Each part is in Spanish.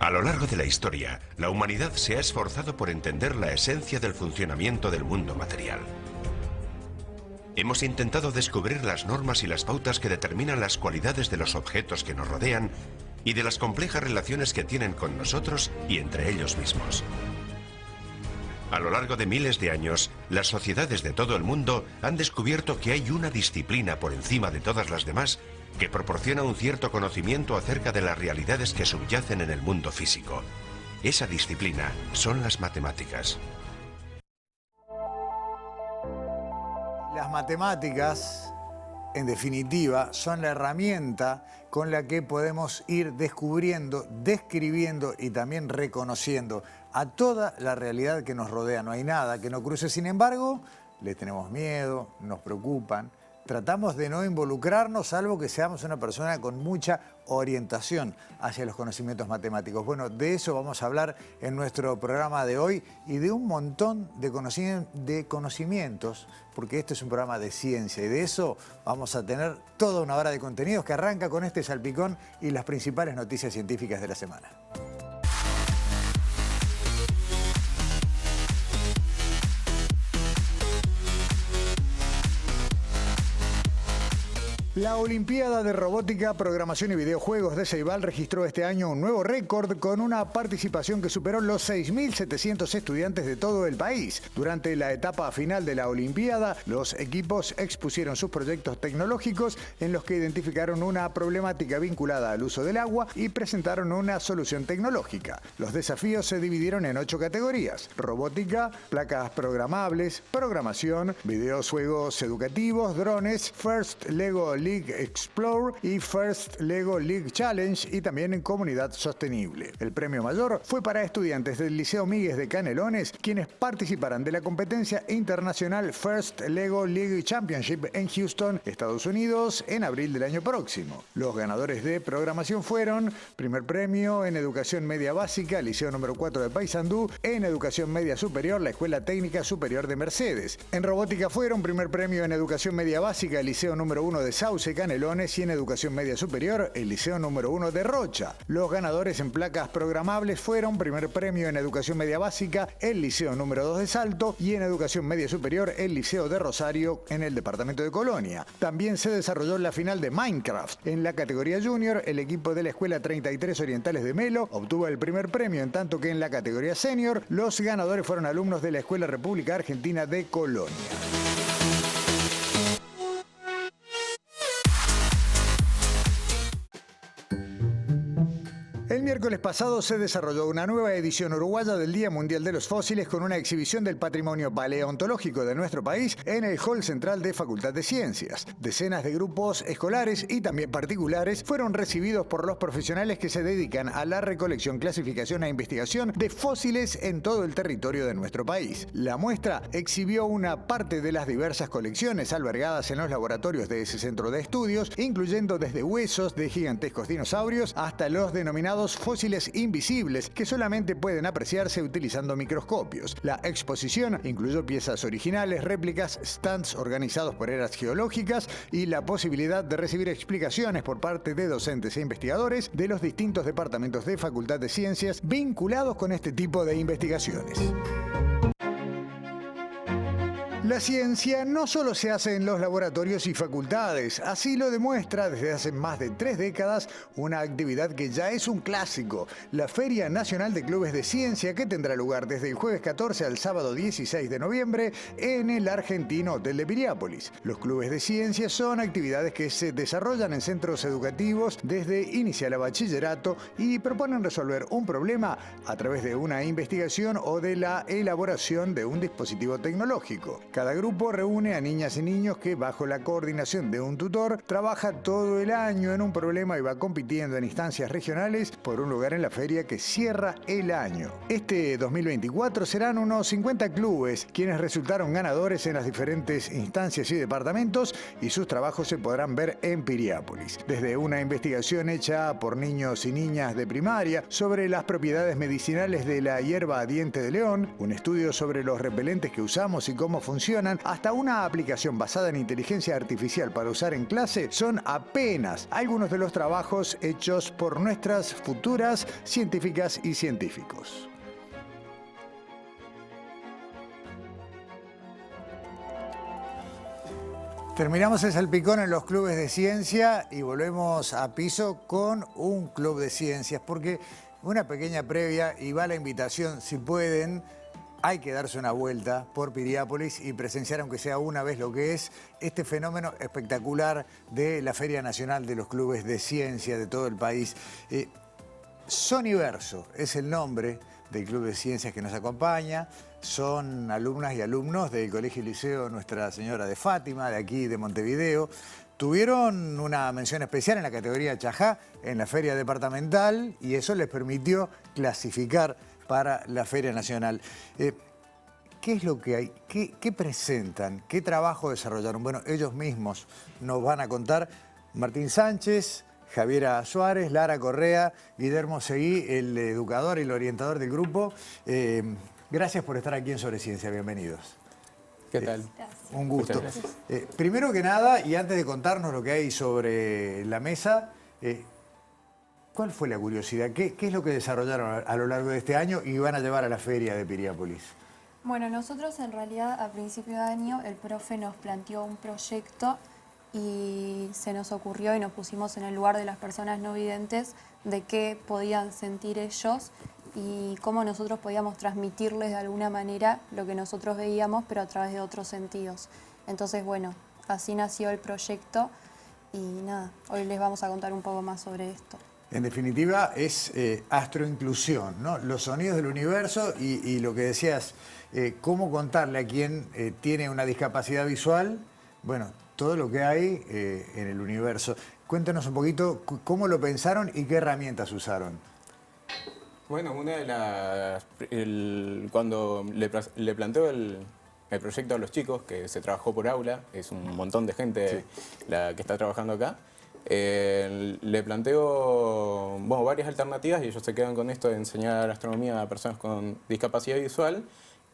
A lo largo de la historia, la humanidad se ha esforzado por entender la esencia del funcionamiento del mundo material. Hemos intentado descubrir las normas y las pautas que determinan las cualidades de los objetos que nos rodean y de las complejas relaciones que tienen con nosotros y entre ellos mismos. A lo largo de miles de años, las sociedades de todo el mundo han descubierto que hay una disciplina por encima de todas las demás que proporciona un cierto conocimiento acerca de las realidades que subyacen en el mundo físico. Esa disciplina son las matemáticas. Las matemáticas, en definitiva, son la herramienta con la que podemos ir descubriendo, describiendo y también reconociendo a toda la realidad que nos rodea. No hay nada que no cruce. Sin embargo, le tenemos miedo, nos preocupan. Tratamos de no involucrarnos, salvo que seamos una persona con mucha orientación hacia los conocimientos matemáticos. Bueno, de eso vamos a hablar en nuestro programa de hoy y de un montón de conocimientos, porque este es un programa de ciencia y de eso vamos a tener toda una hora de contenidos que arranca con este salpicón y las principales noticias científicas de la semana. La Olimpiada de Robótica, Programación y Videojuegos de Ceibal registró este año un nuevo récord con una participación que superó los 6.700 estudiantes de todo el país. Durante la etapa final de la Olimpiada, los equipos expusieron sus proyectos tecnológicos en los que identificaron una problemática vinculada al uso del agua y presentaron una solución tecnológica. Los desafíos se dividieron en 8 categorías: robótica, placas programables, programación, videojuegos educativos, drones, First Lego League Explore y First Lego League Challenge y también en comunidad sostenible. El premio mayor fue para estudiantes del Liceo Míguez de Canelones, quienes participarán de la competencia internacional First Lego League Championship en Houston, Estados Unidos, en abril del año próximo. Los ganadores de programación fueron: primer premio en Educación Media Básica, Liceo número 4 de Paysandú; en Educación Media Superior, la Escuela Técnica Superior de Mercedes. En robótica fueron: primer premio en Educación Media Básica, Liceo número 1 de Sauce, Canelones; y en Educación Media Superior, el Liceo número 1 de Rocha. Los ganadores en placas programables fueron: primer premio en Educación Media Básica, el Liceo número 2 de Salto; y en Educación Media Superior, el Liceo de Rosario, en el departamento de Colonia. También se desarrolló la final de Minecraft. En la categoría Junior, el equipo de la Escuela 33 Orientales de Melo obtuvo el primer premio, en tanto que en la categoría Senior, los ganadores fueron alumnos de la Escuela República Argentina de Colonia. El miércoles pasado se desarrolló una nueva edición uruguaya del Día Mundial de los Fósiles con una exhibición del patrimonio paleontológico de nuestro país en el Hall Central de Facultad de Ciencias. Decenas de grupos escolares y también particulares fueron recibidos por los profesionales que se dedican a la recolección, clasificación e investigación de fósiles en todo el territorio de nuestro país. La muestra exhibió una parte de las diversas colecciones albergadas en los laboratorios de ese centro de estudios, incluyendo desde huesos de gigantescos dinosaurios hasta los denominados fósiles invisibles que solamente pueden apreciarse utilizando microscopios. La exposición incluyó piezas originales, réplicas, stands organizados por eras geológicas y la posibilidad de recibir explicaciones por parte de docentes e investigadores de los distintos departamentos de Facultad de Ciencias vinculados con este tipo de investigaciones. La ciencia no solo se hace en los laboratorios y facultades, así lo demuestra desde hace más de 3 décadas una actividad que ya es un clásico, la Feria Nacional de Clubes de Ciencia, que tendrá lugar desde el jueves 14 al sábado 16 de noviembre en el Argentino Hotel de Piriápolis. Los clubes de ciencia son actividades que se desarrollan en centros educativos desde inicial a bachillerato y proponen resolver un problema a través de una investigación o de la elaboración de un dispositivo tecnológico. Cada grupo reúne a niñas y niños que, bajo la coordinación de un tutor, trabaja todo el año en un problema y va compitiendo en instancias regionales por un lugar en la feria que cierra el año. Este 2024 serán unos 50 clubes quienes resultaron ganadores en las diferentes instancias y departamentos, y sus trabajos se podrán ver en Piriápolis. Desde una investigación hecha por niños y niñas de primaria sobre las propiedades medicinales de la hierba diente de león, un estudio sobre los repelentes que usamos y cómo funcionan funcionan, hasta una aplicación basada en inteligencia artificial para usar en clase, son apenas algunos de los trabajos hechos por nuestras futuras científicas y científicos. Terminamos el salpicón en los clubes de ciencia y volvemos a piso con un club de ciencias, porque una pequeña previa y va la invitación, si pueden, hay que darse una vuelta por Piriápolis y presenciar, aunque sea una vez, lo que es este fenómeno espectacular de la Feria Nacional de los Clubes de Ciencia de todo el país. Soniverso es el nombre del Club de Ciencias que nos acompaña. Son alumnas y alumnos del Colegio y Liceo Nuestra Señora de Fátima, de aquí de Montevideo. Tuvieron una mención especial en la categoría Chajá en la Feria Departamental y eso les permitió clasificar para la Feria Nacional. ¿Qué es lo que hay? ¿Qué presentan? ¿Qué trabajo desarrollaron? Bueno, ellos mismos nos van a contar. Martín Sánchez, Javiera Suárez, Lara Correa, Guillermo Seguí, el educador y el orientador del grupo. Gracias por estar aquí en Sobre Ciencia, bienvenidos. ¿Qué tal? Un gusto. Primero que nada, y antes de contarnos lo que hay sobre la mesa, ¿cuál fue la curiosidad? ¿Qué es lo que desarrollaron a lo largo de este año y van a llevar a la feria de Piriápolis? Bueno, nosotros en realidad a principio de año el profe nos planteó un proyecto y se nos ocurrió y nos pusimos en el lugar de las personas no videntes de qué podían sentir ellos y cómo nosotros podíamos transmitirles de alguna manera lo que nosotros veíamos, pero a través de otros sentidos. Entonces, bueno, así nació el proyecto y nada, hoy les vamos a contar un poco más sobre esto. En definitiva, es astroinclusión, ¿no? Los sonidos del universo y lo que decías, cómo contarle a quien tiene una discapacidad visual, bueno, todo lo que hay en el universo. Cuéntanos un poquito cómo lo pensaron y qué herramientas usaron. Bueno, una de las... cuando le planteo el proyecto a los chicos, que se trabajó por aula, es un montón de gente la que está trabajando acá, le planteo varias alternativas y ellos se quedan con esto de enseñar astronomía a personas con discapacidad visual.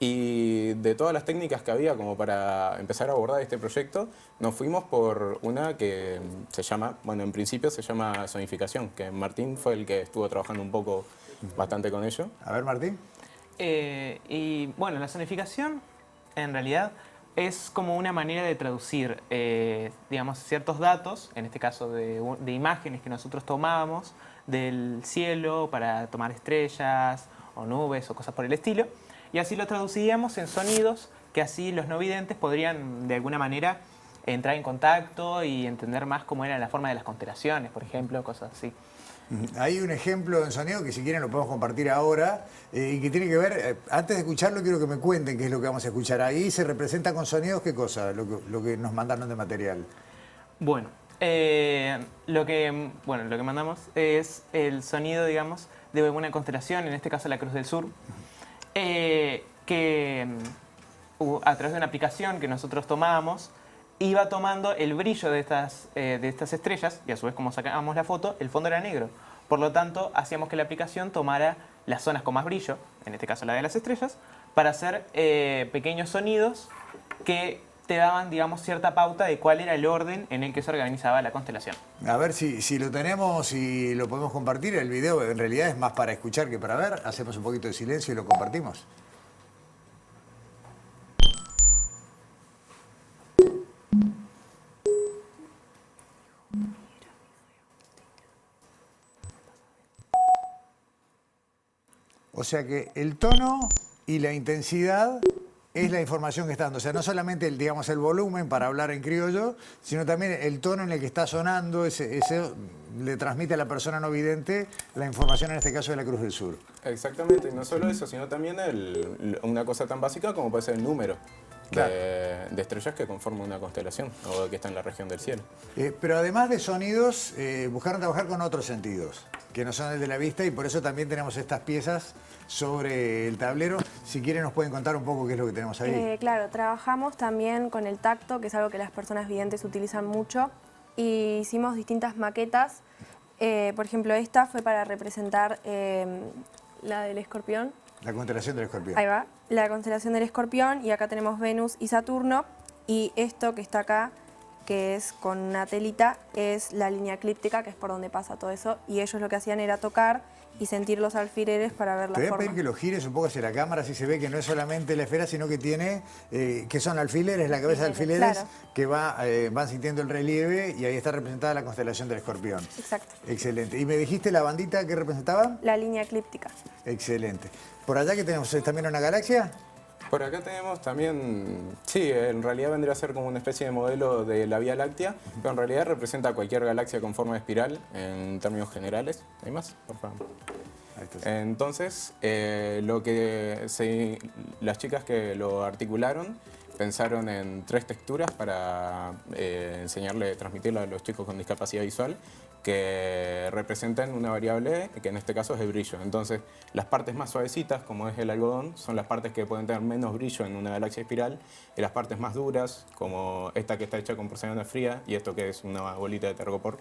Y de todas las técnicas que había como para empezar a abordar este proyecto, nos fuimos por una que se llama, bueno, en principio se llama sonificación, que Martín fue el que estuvo trabajando un poco bastante con ello. A ver, Martín. Y bueno, la sonificación en realidad es como una manera de traducir, digamos, ciertos datos, en este caso de imágenes que nosotros tomábamos del cielo para tomar estrellas o nubes o cosas por el estilo, y así lo traducíamos en sonidos que así los no videntes podrían de alguna manera entrar en contacto y entender más cómo era la forma de las constelaciones, por ejemplo, cosas así. Hay un ejemplo en sonido que si quieren lo podemos compartir ahora y que tiene que ver, antes de escucharlo quiero que me cuenten qué es lo que vamos a escuchar. Ahí se representa con sonidos, ¿qué cosa? Lo que nos mandaron de material. Bueno, lo que mandamos es el sonido, digamos, de una constelación, en este caso la Cruz del Sur, que a través de una aplicación que nosotros tomábamos, iba tomando el brillo de estas estrellas y a su vez, como sacábamos la foto, el fondo era negro. Por lo tanto, hacíamos que la aplicación tomara las zonas con más brillo, en este caso la de las estrellas, para hacer pequeños sonidos que te daban, digamos, cierta pauta de cuál era el orden en el que se organizaba la constelación. A ver si lo tenemos y lo podemos compartir. El video en realidad es más para escuchar que para ver. Hacemos un poquito de silencio y lo compartimos. O sea que el tono y la intensidad es la información que está dando. O sea, no solamente digamos, el volumen para hablar en criollo, sino también el tono en el que está sonando, ese le transmite a la persona no vidente la información, en este caso de la Cruz del Sur. Exactamente, y no solo eso, sino también una cosa tan básica como puede ser el número. Claro. De estrellas que conforman una constelación o que está en la región del cielo. Pero además de sonidos, buscaron trabajar con otros sentidos, que no son el de la vista, y por eso también tenemos estas piezas sobre el tablero. Si quieren nos pueden contar un poco qué es lo que tenemos ahí. Claro, trabajamos también con el tacto, que es algo que las personas videntes utilizan mucho, y hicimos distintas maquetas. Por ejemplo, esta fue para representar la del escorpión, La constelación del Escorpión. Ahí va, la constelación del Escorpión, y acá tenemos Venus y Saturno, y esto que está acá, que es con una telita, es la línea eclíptica, que es por donde pasa todo eso, y ellos lo que hacían era tocar y sentir los alfileres para ver la Te voy a forma. pedir que lo gires un poco hacia la cámara, así se ve que no es solamente la esfera, sino que tiene, que son alfileres, la cabeza de alfileres, Claro. que van sintiendo el relieve, y ahí está representada la constelación del Escorpión. Exacto. Excelente. ¿Y me dijiste la bandita que representaba? La línea eclíptica. Excelente. ¿Por allá que tenemos también una galaxia? Por acá tenemos también, sí, en realidad vendría a ser como una especie de modelo de la Vía Láctea, pero en realidad representa cualquier galaxia con forma de espiral en términos generales. ¿Hay más? Por favor. Ahí está. Entonces, las chicas que lo articularon pensaron en 3 texturas para transmitirle a los chicos con discapacidad visual, que representan una variable que en este caso es el brillo. Entonces, las partes más suavecitas, como es el algodón, son las partes que pueden tener menos brillo en una galaxia espiral, y las partes más duras, como esta que está hecha con porcelana fría y esto que es una bolita de tergopor,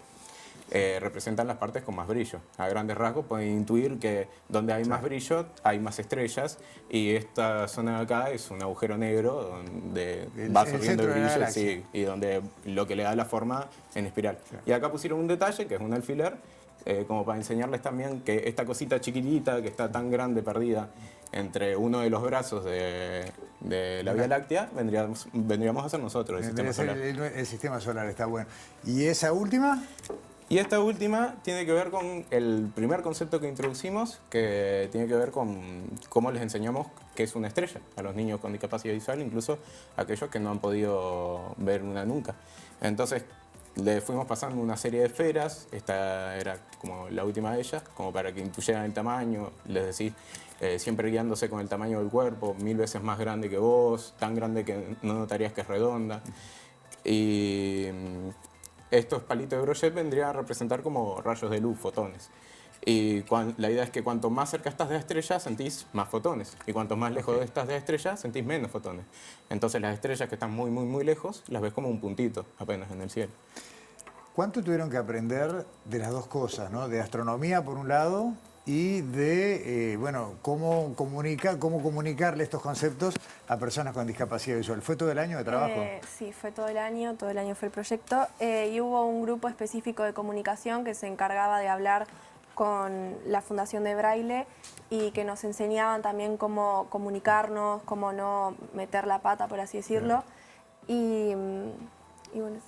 representan las partes con más brillo. A grandes rasgos pueden intuir que donde hay más brillo hay más estrellas, y esta zona de acá es un agujero negro donde va el absorbiendo centro el de la brillo, galaxia. sí, y donde lo que le da la forma en espiral. Y acá pusieron un detalle que es un alfiler, como para enseñarles también que esta cosita chiquitita que está tan grande perdida entre uno de los brazos de la Vía Láctea vendríamos a ser nosotros, el sistema solar. El sistema solar está bueno. ¿Y esa última? Y esta última tiene que ver con el primer concepto que introducimos, que tiene que ver con cómo les enseñamos qué es una estrella a los niños con discapacidad visual, incluso a aquellos que no han podido ver una nunca. Entonces, le fuimos pasando una serie de esferas, esta era como la última de ellas, como para que intuyeran el tamaño, les decís, siempre guiándose con el tamaño del cuerpo, 1000 veces más grande que vos, tan grande que no notarías que es redonda. Y estos palitos de brochet vendrían a representar como rayos de luz, fotones. Y la idea es que cuanto más cerca estás de la estrella, sentís más fotones. Y cuanto más lejos estás de la estrella, sentís menos fotones. Entonces las estrellas que están muy, muy, muy lejos, las ves como un puntito apenas en el cielo. ¿Cuánto tuvieron que aprender de las dos cosas, ¿no? De astronomía, por un lado, y de, bueno, cómo comunicarle estos conceptos a personas con discapacidad visual? ¿Fue todo el año de trabajo? Sí, fue todo el año fue el proyecto, y hubo un grupo específico de comunicación que se encargaba de hablar con la Fundación de Braille y que nos enseñaban también cómo comunicarnos, cómo no meter la pata, por así decirlo. Y bueno,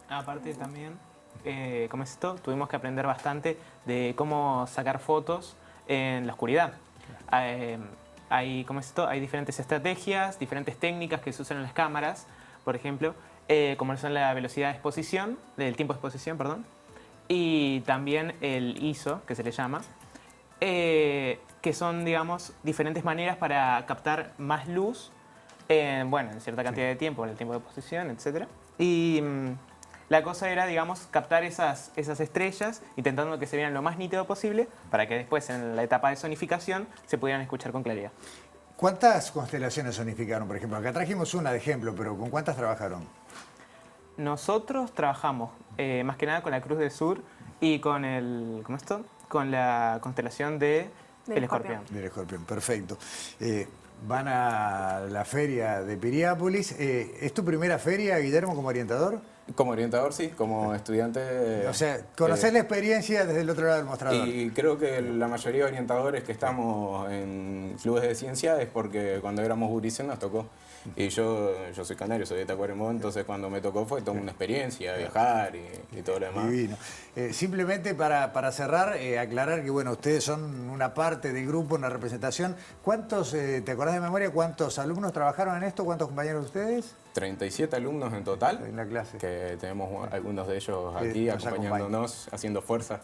Aparte también, como es esto, tuvimos que aprender bastante de cómo sacar fotos en la oscuridad. ¿Cómo es esto? Hay diferentes estrategias, diferentes técnicas que se usan en las cámaras, por ejemplo, como son la velocidad de exposición, del tiempo de exposición, perdón, y también el ISO, que se le llama, que son, digamos, diferentes maneras para captar más luz en cierta cantidad de tiempo, en el tiempo de exposición, etc. Y la cosa era, digamos, captar esas estrellas, intentando que se vieran lo más nítido posible, para que después, en la etapa de sonificación, se pudieran escuchar con claridad. ¿Cuántas constelaciones sonificaron, por ejemplo? Acá trajimos una de ejemplo, pero ¿con cuántas trabajaron? Nosotros trabajamos más que nada con la Cruz del Sur y con con la constelación del Escorpión. Del Escorpión, perfecto. Van a la feria de Piriápolis. ¿Es tu primera feria, Guillermo, como orientador? Como orientador, sí, como estudiante. O sea, conocer la experiencia desde el otro lado del mostrador. Y creo que la mayoría de orientadores que estamos en clubes de ciencia es porque cuando éramos gurises nos tocó. Y yo soy canario, soy de Tacuarembó, entonces cuando me tocó fue toda una experiencia, viajar y todo lo demás. Divino. Simplemente para cerrar, aclarar que bueno, ustedes son una parte del grupo, una representación. ¿Cuántos, te acordás de memoria, cuántos alumnos trabajaron en esto? ¿Cuántos compañeros de ustedes? 37 alumnos en total, En la clase. que tenemos algunos de ellos aquí nos acompañándonos, haciendo fuerza.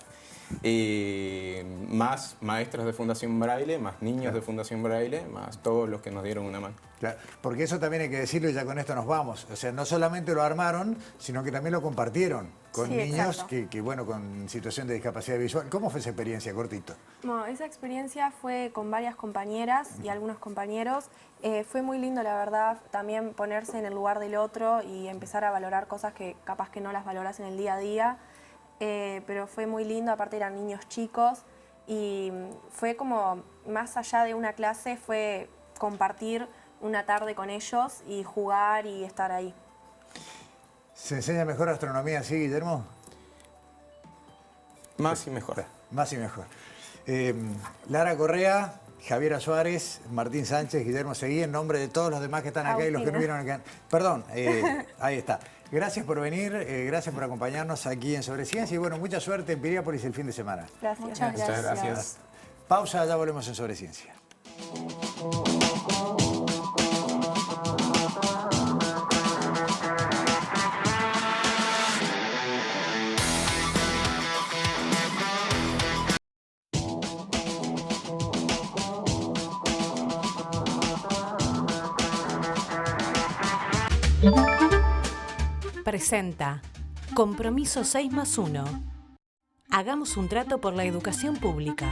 Y más maestras de Fundación Braille, más niños de Fundación Braille, más todos los que nos dieron una mano. Claro, porque eso también hay que decirlo y ya con esto nos vamos. O sea, no solamente lo armaron, sino que también lo compartieron con Sí, niños exacto. bueno, con situación de discapacidad visual. ¿Cómo fue esa experiencia, cortito? No, esa experiencia fue con varias compañeras y algunos compañeros. Fue muy lindo, la verdad, también ponerse en el lugar del otro y empezar a valorar cosas que capaz que no las valoras en el día a día. Pero fue muy lindo, aparte eran niños chicos y fue como, más allá de una clase, fue compartir una tarde con ellos y jugar y estar ahí. ¿Se enseña mejor astronomía así, Guillermo? Más y mejor. Más y mejor. Lara Correa, Javiera Suárez, Martín Sánchez, Guillermo Seguí, en nombre de todos los demás que están acá y los que no vieron acá. Perdón, ahí está. Gracias por venir, gracias por acompañarnos aquí en Sobre Ciencia y bueno, mucha suerte en Piriápolis el fin de semana. Gracias. Muchas gracias. Pausa, ya volvemos en Sobre Ciencia. Presenta Compromiso 6+1. Hagamos un trato por la educación pública.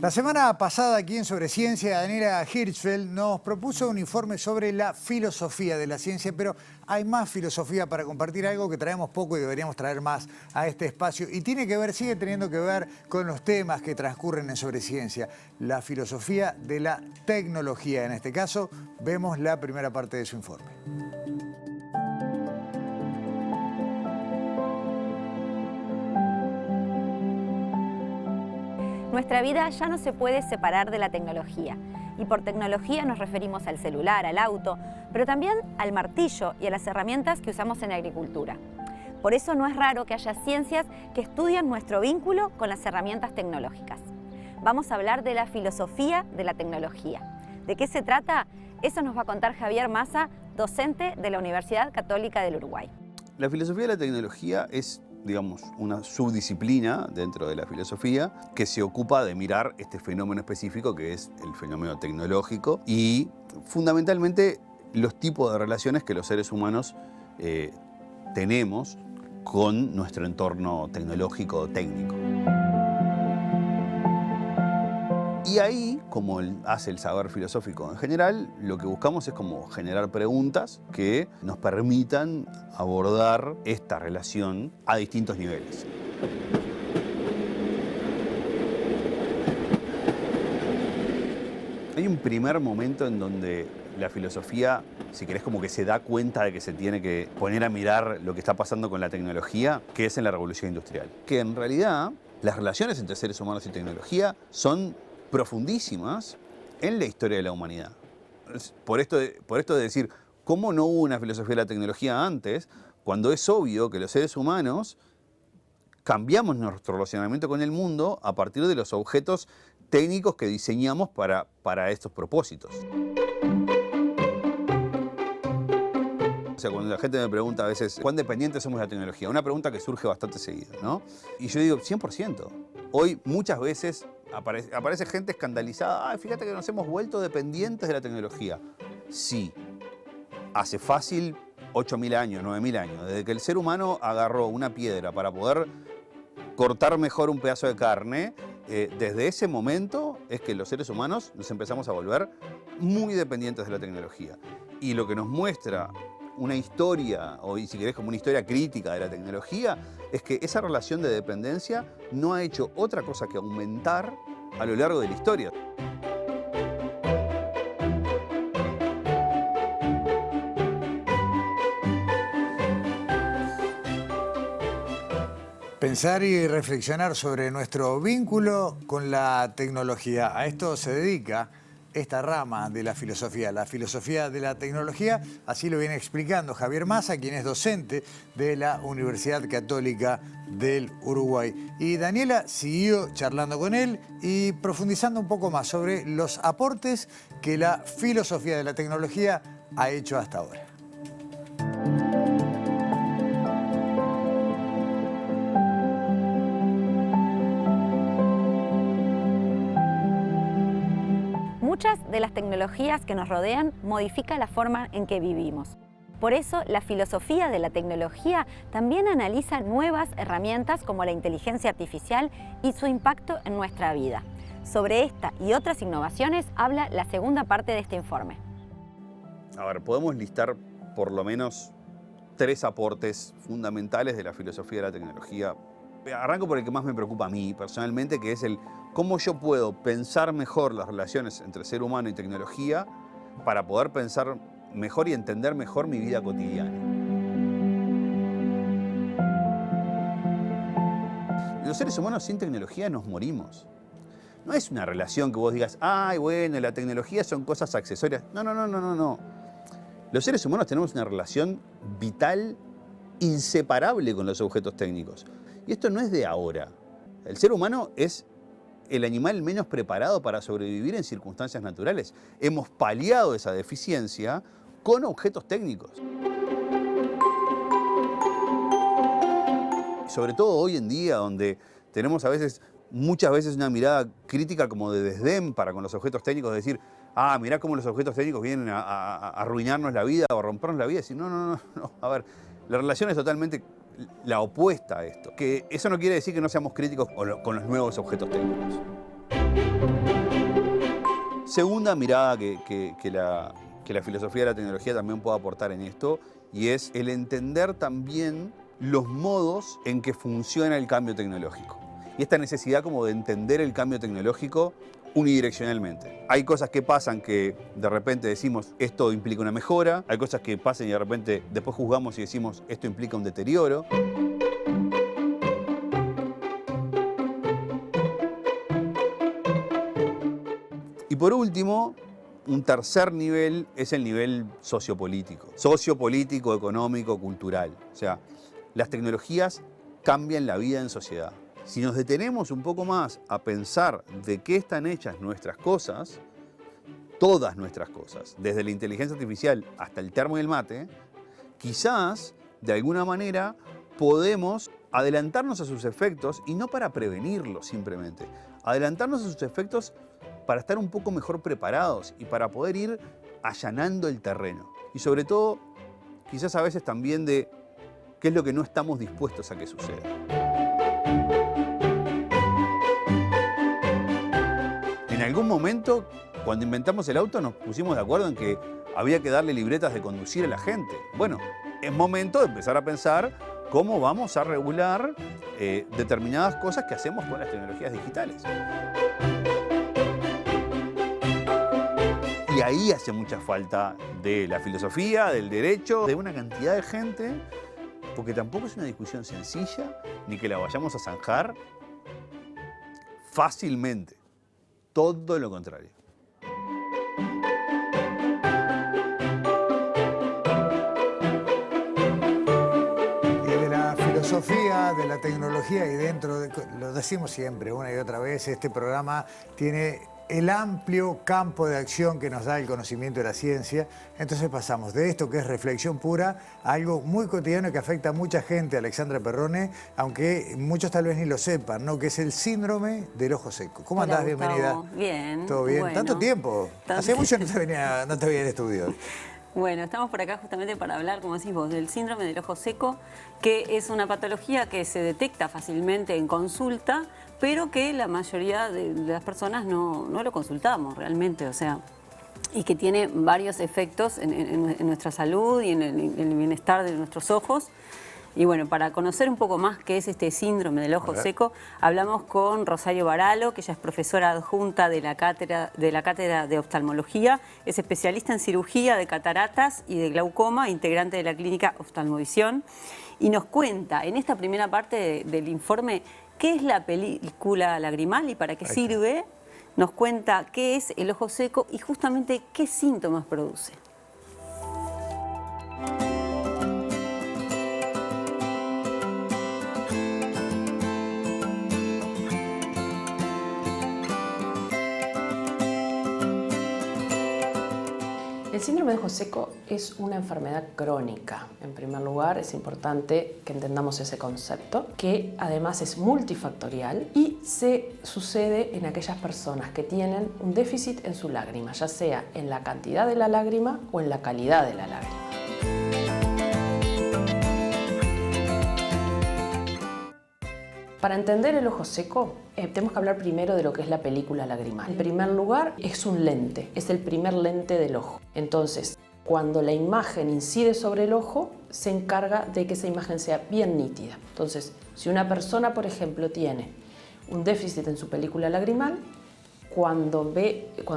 La semana pasada aquí en Sobre Ciencia, Daniela Hirschfeld nos propuso un informe sobre la filosofía de la ciencia, pero hay más filosofía para compartir, algo que traemos poco y deberíamos traer más a este espacio. Y tiene que ver, sigue teniendo que ver con los temas que transcurren en Sobre Ciencia. La filosofía de la tecnología. En este caso, vemos la primera parte de su informe. Nuestra vida ya no se puede separar de la tecnología. Y por tecnología nos referimos al celular, al auto, pero también al martillo y a las herramientas que usamos en la agricultura. Por eso no es raro que haya ciencias que estudian nuestro vínculo con las herramientas tecnológicas. Vamos a hablar de la filosofía de la tecnología. ¿De qué se trata? Eso nos va a contar Javier Massa, docente de la Universidad Católica del Uruguay. La filosofía de la tecnología es, digamos, una subdisciplina dentro de la filosofía que se ocupa de mirar este fenómeno específico que es el fenómeno tecnológico y fundamentalmente los tipos de relaciones que los seres humanos tenemos con nuestro entorno tecnológico o técnico. Y ahí, como hace el saber filosófico en general, lo que buscamos es como generar preguntas que nos permitan abordar esta relación a distintos niveles. Hay un primer momento en donde la filosofía, si querés, como que se da cuenta de que se tiene que poner a mirar lo que está pasando con la tecnología, que es en la Revolución Industrial. Que en realidad las relaciones entre seres humanos y tecnología son profundísimas en la historia de la humanidad. Por esto de decir, ¿cómo no hubo una filosofía de la tecnología antes? Cuando es obvio que los seres humanos cambiamos nuestro relacionamiento con el mundo a partir de los objetos técnicos que diseñamos para estos propósitos. O sea, cuando la gente me pregunta a veces, ¿cuán dependientes somos de la tecnología? Una pregunta que surge bastante seguido, ¿no? Y yo digo, 100%. Hoy muchas veces aparece gente escandalizada. Ay, fíjate que nos hemos vuelto dependientes de la tecnología. Sí, hace fácil 8.000 años, 9.000 años, desde que el ser humano agarró una piedra para poder cortar mejor un pedazo de carne, desde ese momento es que los seres humanos nos empezamos a volver muy dependientes de la tecnología. Y lo que nos muestra una historia, o si querés como una historia crítica de la tecnología, es que esa relación de dependencia no ha hecho otra cosa que aumentar a lo largo de la historia. Pensar y reflexionar sobre nuestro vínculo con la tecnología. A esto se dedica esta rama de la filosofía de la tecnología. Así lo viene explicando Javier Massa, quien es docente de la Universidad Católica del Uruguay. Y Daniela siguió charlando con él y profundizando un poco más sobre los aportes que la filosofía de la tecnología ha hecho hasta ahora. Muchas de las tecnologías que nos rodean modifican la forma en que vivimos. Por eso, la filosofía de la tecnología también analiza nuevas herramientas como la inteligencia artificial y su impacto en nuestra vida. Sobre esta y otras innovaciones habla la segunda parte de este informe. A ver, podemos listar por lo menos 3 aportes fundamentales de la filosofía de la tecnología Arranco por el que más me preocupa a mí personalmente, que es el cómo yo puedo pensar mejor las relaciones entre ser humano y tecnología para poder pensar mejor y entender mejor mi vida cotidiana. Los seres humanos sin tecnología nos morimos. No es una relación que vos digas, ay, bueno, la tecnología son cosas accesorias. No. Los seres humanos tenemos una relación vital, inseparable con los objetos técnicos. Y esto no es de ahora. El ser humano es el animal menos preparado para sobrevivir en circunstancias naturales. Hemos paliado esa deficiencia con objetos técnicos. Sobre todo hoy en día, donde tenemos muchas veces una mirada crítica como de desdén para con los objetos técnicos, de decir, mirá cómo los objetos técnicos vienen a arruinarnos la vida o a rompernos la vida. Y decir, no. A ver, la relación es totalmente la opuesta a esto. Que eso no quiere decir que no seamos críticos con los nuevos objetos técnicos. Segunda mirada que la filosofía de la tecnología también puede aportar en esto, y es el entender también los modos en que funciona el cambio tecnológico. Y esta necesidad como de entender el cambio tecnológico unidireccionalmente. Hay cosas que pasan que de repente decimos esto implica una mejora, hay cosas que pasan y de repente después juzgamos y decimos esto implica un deterioro. Y por último, un tercer nivel es el nivel sociopolítico, económico, cultural. O sea, las tecnologías cambian la vida en sociedad. Si nos detenemos un poco más a pensar de qué están hechas nuestras cosas, todas nuestras cosas, desde la inteligencia artificial hasta el termo y el mate, quizás, de alguna manera, podemos adelantarnos a sus efectos, y no para prevenirlos simplemente, adelantarnos a sus efectos para estar un poco mejor preparados y para poder ir allanando el terreno. Y sobre todo, quizás a veces también de qué es lo que no estamos dispuestos a que suceda. En algún momento, cuando inventamos el auto, nos pusimos de acuerdo en que había que darle libretas de conducir a la gente. Bueno, es momento de empezar a pensar cómo vamos a regular determinadas cosas que hacemos con las tecnologías digitales. Y ahí hace mucha falta de la filosofía, del derecho, de una cantidad de gente, porque tampoco es una discusión sencilla, ni que la vayamos a zanjar fácilmente. Todo lo contrario. Y de la filosofía, de la tecnología, y dentro, lo decimos siempre, una y otra vez, este programa tiene el amplio campo de acción que nos da el conocimiento de la ciencia. Entonces pasamos de esto, que es reflexión pura, a algo muy cotidiano que afecta a mucha gente, Alexandra Perrone, aunque muchos tal vez ni lo sepan, ¿no? Que es el síndrome del ojo seco. ¿Cómo andás? Bienvenida. Bien. ¿Todo bien? Bueno. ¿Tanto tiempo? Hace mucho no te veía en estudio. Bueno, estamos por acá justamente para hablar, como decís vos, del síndrome del ojo seco, que es una patología que se detecta fácilmente en consulta, pero que la mayoría de las personas no lo consultamos realmente, o sea, y que tiene varios efectos en nuestra salud y en el bienestar de nuestros ojos. Y bueno, para conocer un poco más qué es este síndrome del ojo seco, hablamos con Rosario Varalo, que ella es profesora adjunta de la cátedra de oftalmología, es especialista en cirugía de cataratas y de glaucoma, integrante de la clínica Oftalmovisión, y nos cuenta en esta primera parte del informe qué es la película lagrimal y para qué sirve. Nos cuenta qué es el ojo seco y justamente qué síntomas produce. El síndrome de ojo seco es una enfermedad crónica. En primer lugar, es importante que entendamos ese concepto, que además es multifactorial y se sucede en aquellas personas que tienen un déficit en su lágrima, ya sea en la cantidad de la lágrima o en la calidad de la lágrima. Para entender el ojo seco, tenemos que hablar primero de lo que es la película lagrimal. En primer lugar, es un lente, es el primer lente del ojo. Entonces, cuando la imagen incide sobre el ojo, se encarga de que esa imagen sea bien nítida. Entonces, si una persona, por ejemplo, tiene un déficit en su película lagrimal, cuando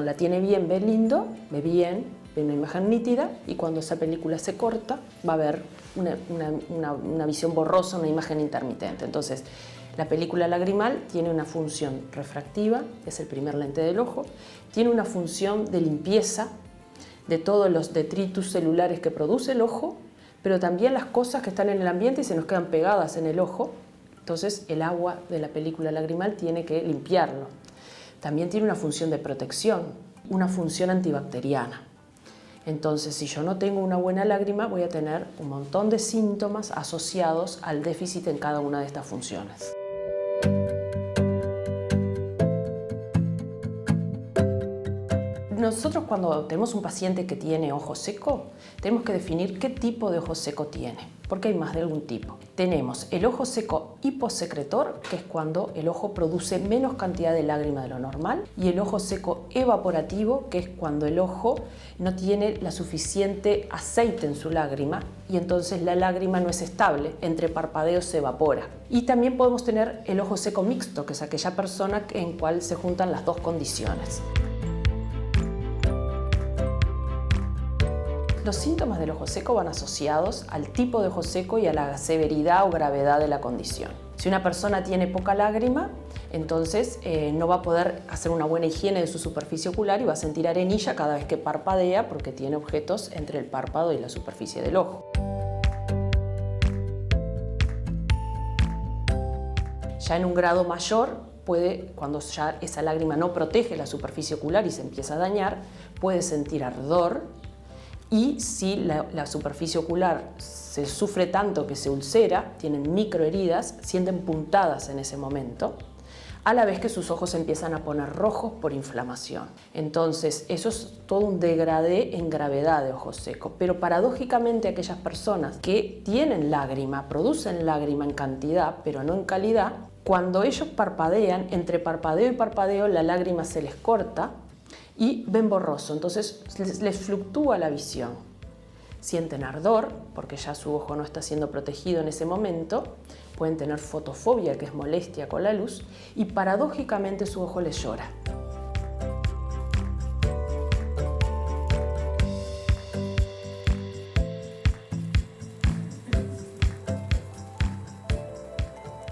la tiene bien, ve lindo, ve bien, ve una imagen nítida, y cuando esa película se corta, va a haber una visión borrosa, una imagen intermitente. Entonces, la película lagrimal tiene una función refractiva, es el primer lente del ojo, tiene una función de limpieza de todos los detritus celulares que produce el ojo, pero también las cosas que están en el ambiente y se nos quedan pegadas en el ojo. Entonces, el agua de la película lagrimal tiene que limpiarlo. También tiene una función de protección, una función antibacteriana. Entonces, si yo no tengo una buena lágrima, voy a tener un montón de síntomas asociados al déficit en cada una de estas funciones. Nosotros, cuando tenemos un paciente que tiene ojo seco, tenemos que definir qué tipo de ojo seco tiene, porque hay más de algún tipo. Tenemos el ojo seco hiposecretor, que es cuando el ojo produce menos cantidad de lágrima de lo normal, y el ojo seco evaporativo, que es cuando el ojo no tiene la suficiente aceite en su lágrima y entonces la lágrima no es estable, entre parpadeos se evapora. Y también podemos tener el ojo seco mixto, que es aquella persona en cual se juntan las dos condiciones. Los síntomas del ojo seco van asociados al tipo de ojo seco y a la severidad o gravedad de la condición. Si una persona tiene poca lágrima, entonces no va a poder hacer una buena higiene de su superficie ocular y va a sentir arenilla cada vez que parpadea porque tiene objetos entre el párpado y la superficie del ojo. Ya en un grado mayor, cuando ya esa lágrima no protege la superficie ocular y se empieza a dañar, puede sentir ardor. Y si la superficie ocular se sufre tanto que se ulcera, tienen microheridas, sienten puntadas en ese momento, a la vez que sus ojos se empiezan a poner rojos por inflamación. Entonces, eso es todo un degradé en gravedad de ojo seco. Pero paradójicamente, aquellas personas que tienen lágrima, producen lágrima en cantidad, pero no en calidad, cuando ellos parpadean, entre parpadeo y parpadeo, la lágrima se les corta y ven borroso, entonces les fluctúa la visión. Sienten ardor, porque ya su ojo no está siendo protegido en ese momento, pueden tener fotofobia, que es molestia con la luz, y paradójicamente su ojo les llora.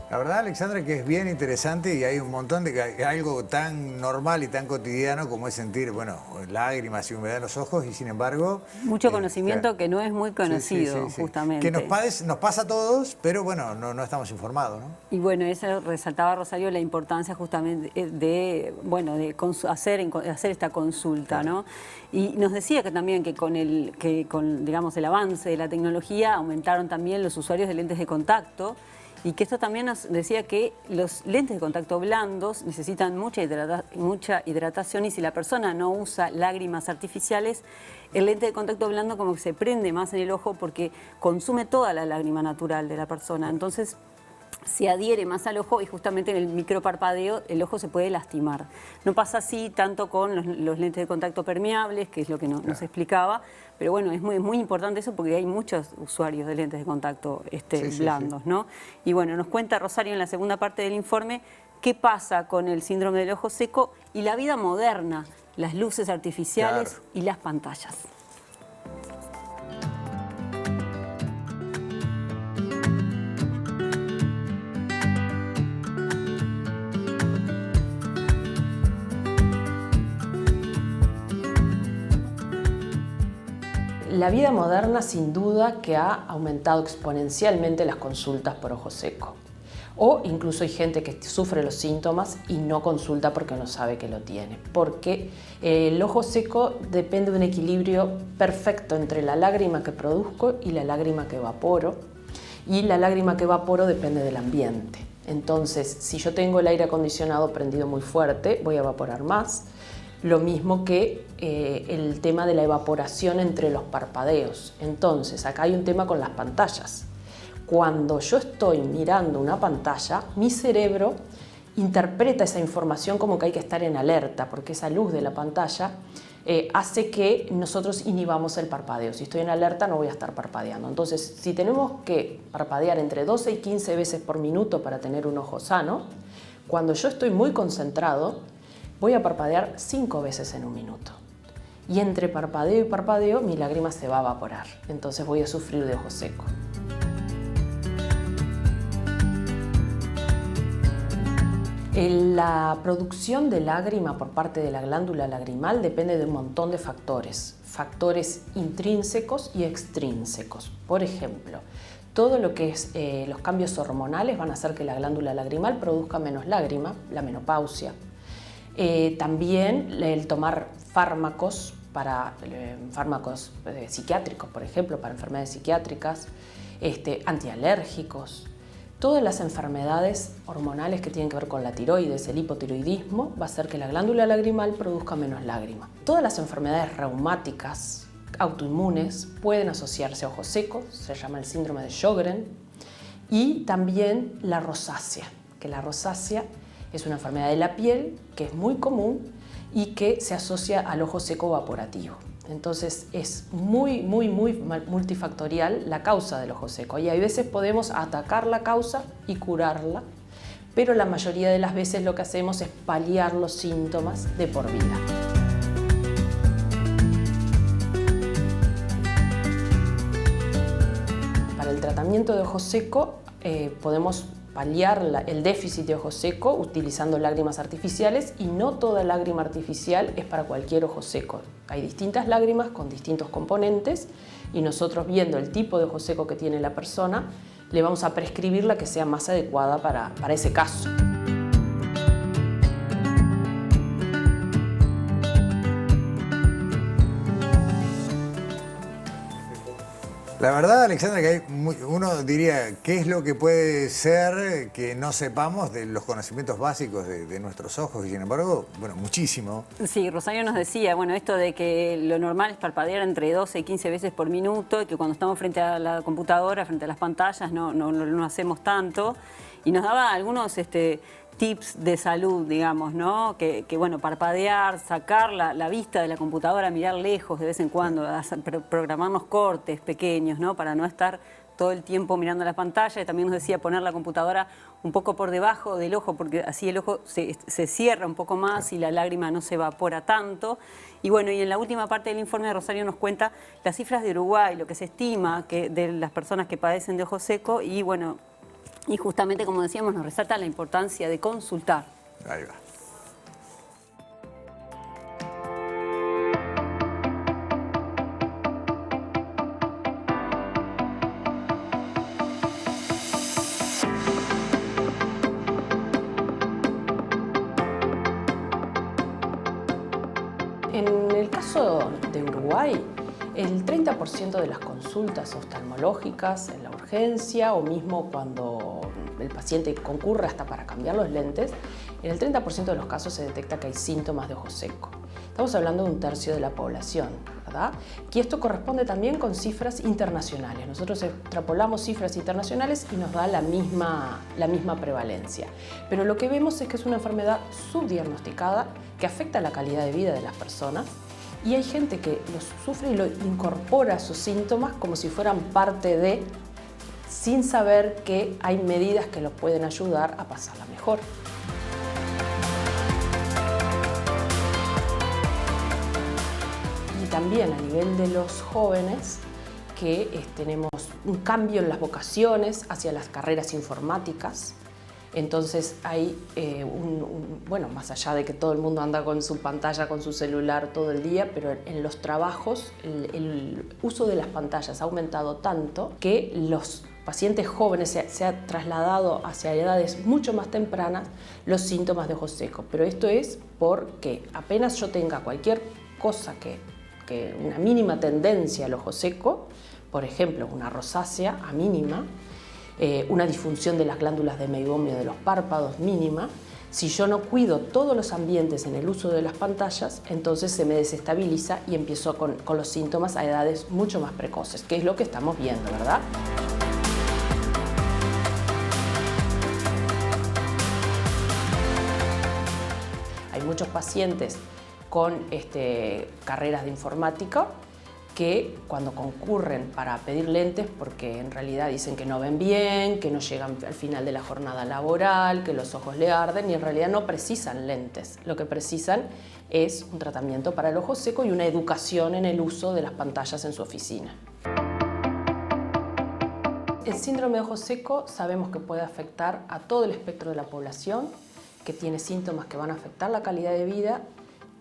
La verdad, Alexandra, que es bien interesante y hay un montón de algo tan normal y tan cotidiano como es sentir, bueno, lágrimas y humedad en los ojos y sin embargo... Mucho conocimiento que no es muy conocido, justamente. Que nos pasa a todos, pero bueno, no estamos informados, ¿no? Y bueno, eso resaltaba Rosario la importancia justamente de hacer esta consulta, ¿no? Y nos decía que también que con digamos, el avance de la tecnología aumentaron también los usuarios de lentes de contacto. Y que esto también nos decía que los lentes de contacto blandos necesitan mucha hidratación y si la persona no usa lágrimas artificiales, el lente de contacto blando como que se prende más en el ojo porque consume toda la lágrima natural de la persona. Entonces se adhiere más al ojo y justamente en el microparpadeo el ojo se puede lastimar. No pasa así tanto con los lentes de contacto permeables, que es lo que nos explicaba, pero bueno, es muy importante eso porque hay muchos usuarios de lentes de contacto blandos, ¿no? Y bueno, nos cuenta Rosario en la segunda parte del informe qué pasa con el síndrome del ojo seco y la vida moderna, las luces artificiales y las pantallas. La vida moderna sin duda que ha aumentado exponencialmente las consultas por ojo seco. O incluso hay gente que sufre los síntomas y no consulta porque no sabe que lo tiene. Porque el ojo seco depende de un equilibrio perfecto entre la lágrima que produzco y la lágrima que evaporo. Y la lágrima que evaporo depende del ambiente. Entonces, si yo tengo el aire acondicionado prendido muy fuerte, voy a evaporar más. Lo mismo que el tema de la evaporación entre los parpadeos. Entonces, acá hay un tema con las pantallas. Cuando yo estoy mirando una pantalla, mi cerebro interpreta esa información como que hay que estar en alerta, porque esa luz de la pantalla hace que nosotros inhibamos el parpadeo. Si estoy en alerta no voy a estar parpadeando. Entonces, si tenemos que parpadear entre 12 y 15 veces por minuto para tener un ojo sano, cuando yo estoy muy concentrado, voy a parpadear 5 veces en un minuto. Y entre parpadeo y parpadeo mi lágrima se va a evaporar. Entonces voy a sufrir de ojo seco. La producción de lágrima por parte de la glándula lagrimal depende de un montón de factores. Factores intrínsecos y extrínsecos. Por ejemplo, todo lo que es los cambios hormonales van a hacer que la glándula lagrimal produzca menos lágrima, la menopausia. También el tomar fármacos, fármacos psiquiátricos, por ejemplo, para enfermedades psiquiátricas, antialérgicos. Todas las enfermedades hormonales que tienen que ver con la tiroides, el hipotiroidismo, va a hacer que la glándula lagrimal produzca menos lágrima. Todas las enfermedades reumáticas, autoinmunes, pueden asociarse a ojo seco, se llama el síndrome de Sjögren, y también la rosácea, que la rosácea es una enfermedad de la piel que es muy común y que se asocia al ojo seco vaporativo. Entonces es muy multifactorial la causa del ojo seco y a veces podemos atacar la causa y curarla, pero la mayoría de las veces lo que hacemos es paliar los síntomas de por vida. Para el tratamiento de ojo seco podemos paliar el déficit de ojo seco utilizando lágrimas artificiales y no toda lágrima artificial es para cualquier ojo seco. Hay distintas lágrimas con distintos componentes y nosotros viendo el tipo de ojo seco que tiene la persona le vamos a prescribir la que sea más adecuada para ese caso. La verdad, Alexandra, que uno diría, ¿qué es lo que puede ser que no sepamos de los conocimientos básicos de nuestros ojos? Y sin embargo, bueno, muchísimo. Sí, Rosario nos decía, bueno, esto de que lo normal es parpadear entre 12 y 15 veces por minuto y que cuando estamos frente a la computadora, frente a las pantallas, no hacemos tanto. Y nos daba algunos tips de salud, digamos, ¿no? Que bueno, parpadear, sacar la vista de la computadora, mirar lejos de vez en cuando, programarnos cortes pequeños, ¿no? Para no estar todo el tiempo mirando la pantalla. Y también nos decía poner la computadora un poco por debajo del ojo, porque así el ojo se cierra un poco más y la lágrima no se evapora tanto. Y bueno, y en la última parte del informe de Rosario nos cuenta las cifras de Uruguay, lo que se estima de las personas que padecen de ojo seco y bueno, y justamente, como decíamos, nos resalta la importancia de consultar. Ahí va. En el caso de Uruguay, el 30% de las consultas oftalmológicas en la urgencia o mismo cuando el paciente concurre hasta para cambiar los lentes, en el 30% de los casos se detecta que hay síntomas de ojo seco. Estamos hablando de un tercio de la población, ¿verdad? Y esto corresponde también con cifras internacionales. Nosotros extrapolamos cifras internacionales y nos da la misma prevalencia. Pero lo que vemos es que es una enfermedad subdiagnosticada que afecta la calidad de vida de las personas. Y hay gente que lo sufre y lo incorpora a sus síntomas como si fueran parte de, sin saber que hay medidas que los pueden ayudar a pasarla mejor. Y también a nivel de los jóvenes, que tenemos un cambio en las vocaciones hacia las carreras informáticas. Entonces hay, bueno, más allá de que todo el mundo anda con su pantalla, con su celular todo el día, pero en los trabajos el uso de las pantallas ha aumentado tanto que los pacientes jóvenes se ha trasladado hacia edades mucho más tempranas los síntomas de ojo seco. Pero esto es porque apenas yo tenga cualquier cosa que una mínima tendencia al ojo seco, por ejemplo, una rosácea a mínima, una disfunción de las glándulas de meibomio de los párpados mínima, si yo no cuido todos los ambientes en el uso de las pantallas, entonces se me desestabiliza y empiezo con los síntomas a edades mucho más precoces, que es lo que estamos viendo, ¿verdad? Hay muchos pacientes con carreras de informática que cuando concurren para pedir lentes, porque en realidad dicen que no ven bien, que no llegan al final de la jornada laboral, que los ojos le arden, y en realidad no precisan lentes. Lo que precisan es un tratamiento para el ojo seco y una educación en el uso de las pantallas en su oficina. El síndrome de ojo seco sabemos que puede afectar a todo el espectro de la población, que tiene síntomas que van a afectar la calidad de vida,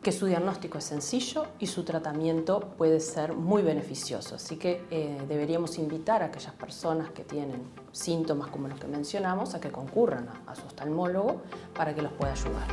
que su diagnóstico es sencillo y su tratamiento puede ser muy beneficioso. Así que deberíamos invitar a aquellas personas que tienen síntomas como los que mencionamos a que concurran a su oftalmólogo para que los pueda ayudar.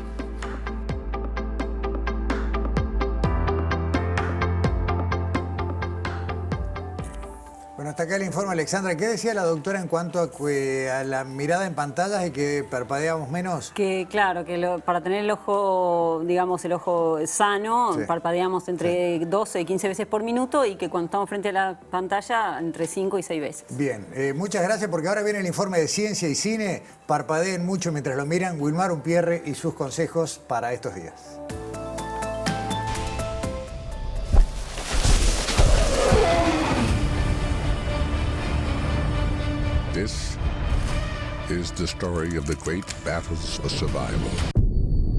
Bueno, hasta acá el informe, Alexandra. ¿Qué decía la doctora en cuanto a la mirada en pantallas y que parpadeamos menos? Que claro, que para tener el ojo, digamos, el ojo sano, Sí. parpadeamos entre 12 y 15 veces por minuto y que cuando estamos frente a la pantalla, entre 5 y 6 veces. Bien, muchas gracias porque ahora viene el informe de ciencia y cine. Parpadeen mucho mientras lo miran. Wilmar Umpierre y sus consejos para estos días. This is the story of the great battles of survival.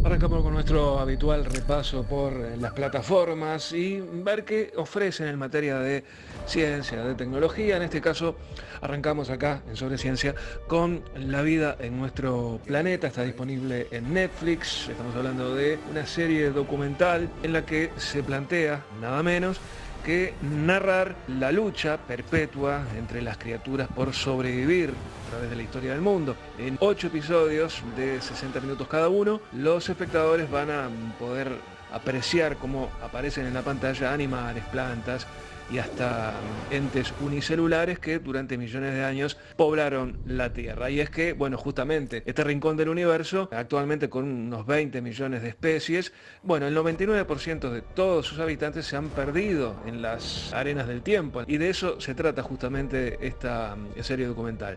Arrancamos con nuestro habitual repaso por las plataformas y ver qué ofrecen en materia de ciencia, de tecnología. En este caso, arrancamos acá en Sobre Ciencia con La vida en nuestro planeta. Está disponible en Netflix. Estamos hablando de una serie documental en la que se plantea, nada menos, que narrar la lucha perpetua entre las criaturas por sobrevivir a través de la historia del mundo. En 8 episodios de 60 minutos cada uno, los espectadores van a poder apreciar cómo aparecen en la pantalla animales, plantas y hasta entes unicelulares que durante millones de años poblaron la Tierra. Y es que, bueno, justamente este rincón del universo, actualmente con unos 20 millones de especies, bueno, el 99% de todos sus habitantes se han perdido en las arenas del tiempo. Y de eso se trata justamente esta serie documental.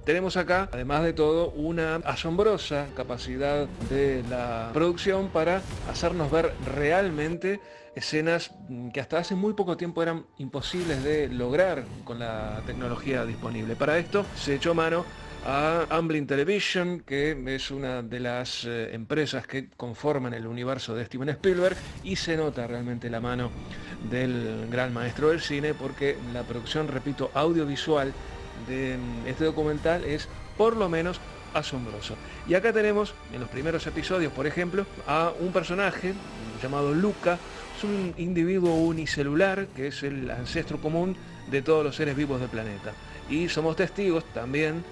Tenemos acá, además de todo, una asombrosa capacidad de la producción para hacernos ver realmente escenas que hasta hace muy poco tiempo eran imposibles de lograr con la tecnología disponible. Para esto se echó mano a Amblin Television, que es una de las empresas que conforman el universo de Steven Spielberg, y se nota realmente la mano del gran maestro del cine, porque la producción, repito, audiovisual de este documental es por lo menos asombroso. Y acá tenemos en los primeros episodios, por ejemplo, a un personaje llamado Luca. Es un individuo unicelular que es el ancestro común de todos los seres vivos del planeta. Y somos testigos también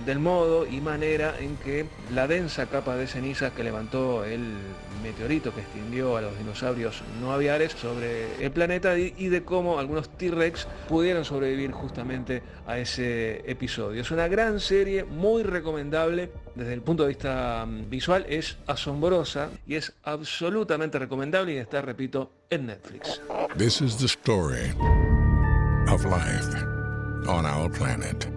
del modo y manera en que la densa capa de ceniza que levantó el meteorito que extinguió a los dinosaurios no aviares sobre el planeta y de cómo algunos T-Rex pudieron sobrevivir justamente a ese episodio. Es una gran serie, muy recomendable desde el punto de vista visual, es asombrosa y es absolutamente recomendable y está, repito, en Netflix. This is the story of life on our planet.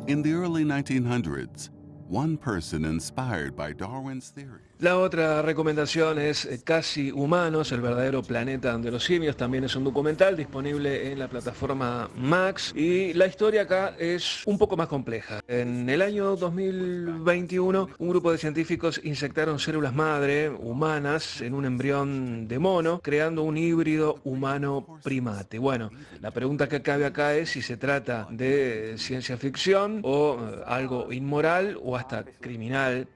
In the early 1900s, one person inspired by Darwin's theory. La otra recomendación es Casi Humanos, el verdadero planeta de los simios. También es un documental disponible en la plataforma Max y la historia acá es un poco más compleja. En el año 2021, un grupo de científicos inyectaron células madre humanas en un embrión de mono, creando un híbrido humano primate. Bueno, la pregunta que cabe acá es si se trata de ciencia ficción o algo inmoral o hasta criminal,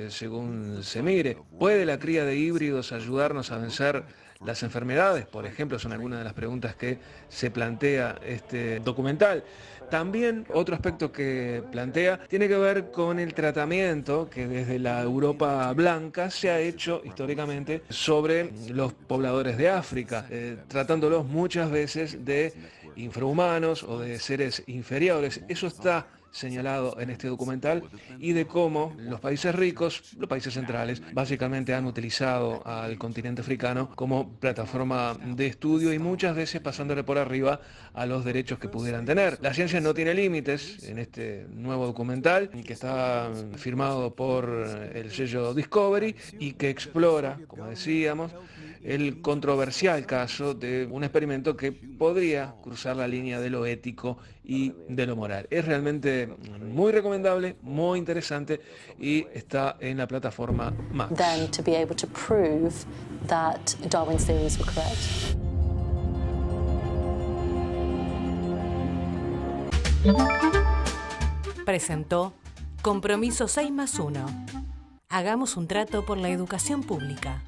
según se mire. ¿Puede la cría de híbridos ayudarnos a vencer las enfermedades? Por ejemplo, son algunas de las preguntas que se plantea este documental. También otro aspecto que plantea tiene que ver con el tratamiento que desde la Europa blanca se ha hecho históricamente sobre los pobladores de África, tratándolos muchas veces de infrahumanos o de seres inferiores. Eso está señalado en este documental y de cómo los países ricos, los países centrales, básicamente han utilizado al continente africano como plataforma de estudio y muchas veces pasándole por arriba a los derechos que pudieran tener. La ciencia no tiene límites en este nuevo documental que está firmado por el sello Discovery y que explora, como decíamos, el controversial caso de un experimento que podría cruzar la línea de lo ético y de lo moral. Es realmente muy recomendable, muy interesante y está en la plataforma Max. Then to be able to prove that Darwin's theories were correct. Presentó Compromiso 6+1. Hagamos un trato por la educación pública.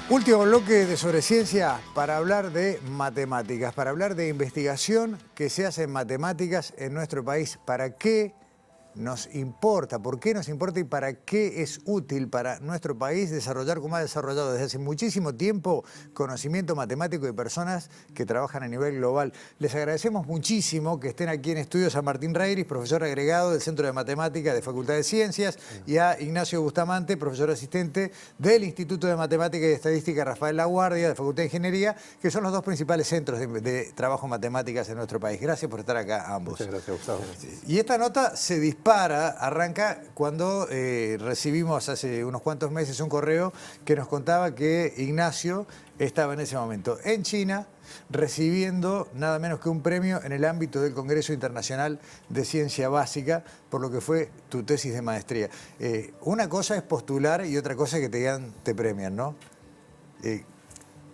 Último bloque de Sobre Ciencia para hablar de matemáticas, para hablar de investigación que se hace en matemáticas en nuestro país. ¿Para qué nos importa? ¿Por qué nos importa y para qué es útil para nuestro país desarrollar, como ha desarrollado desde hace muchísimo tiempo, conocimiento matemático de personas que trabajan a nivel global? Les agradecemos muchísimo que estén aquí en Estudio San Martín Reiris, profesor agregado del Centro de Matemática de Facultad de Ciencias, y a Ignacio Bustamante, profesor asistente del Instituto de Matemática y Estadística Rafael Laguardia de Facultad de Ingeniería, que son los dos principales centros de trabajo en matemáticas en nuestro país. Gracias por estar acá ambos. Muchas gracias, Gustavo. Y esta nota se dispara, arranca cuando recibimos hace unos cuantos meses un correo que nos contaba que Ignacio estaba en ese momento en China recibiendo nada menos que un premio en el ámbito del Congreso Internacional de Ciencia Básica por lo que fue tu tesis de maestría. Una cosa es postular y otra cosa es que te premian, ¿no?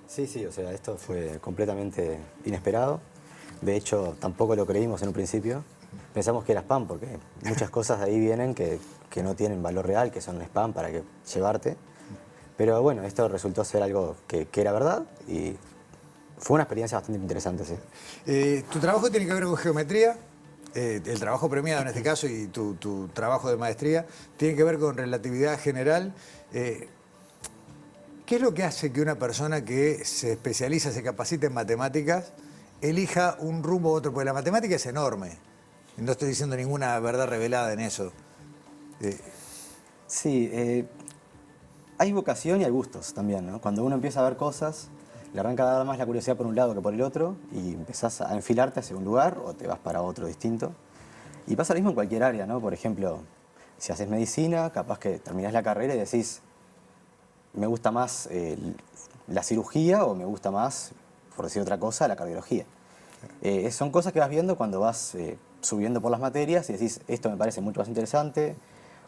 Sí, o sea, esto fue completamente inesperado. De hecho, tampoco lo creímos en un principio. Pensamos que era spam porque muchas cosas de ahí vienen que no tienen valor real, que son spam para llevarte. Pero bueno, esto resultó ser algo que era verdad y fue una experiencia bastante interesante, sí. Tu trabajo tiene que ver con geometría, el trabajo premiado en este caso y tu trabajo de maestría tiene que ver con relatividad general. ¿Qué es lo que hace que una persona que se especializa, se capacita en matemáticas, elija un rumbo u otro? Porque la matemática es enorme. No estoy diciendo ninguna verdad revelada en eso. Sí, hay vocación y hay gustos también, ¿no? Cuando uno empieza a ver cosas, le arranca a dar más la curiosidad por un lado que por el otro y empezás a enfilarte hacia un lugar o te vas para otro distinto. Y pasa lo mismo en cualquier área, ¿no? Por ejemplo, si haces medicina, capaz que terminás la carrera y decís, me gusta más la cirugía o me gusta más, por decir otra cosa, la cardiología. Son cosas que vas viendo cuando vas subiendo por las materias y decís, esto me parece mucho más interesante,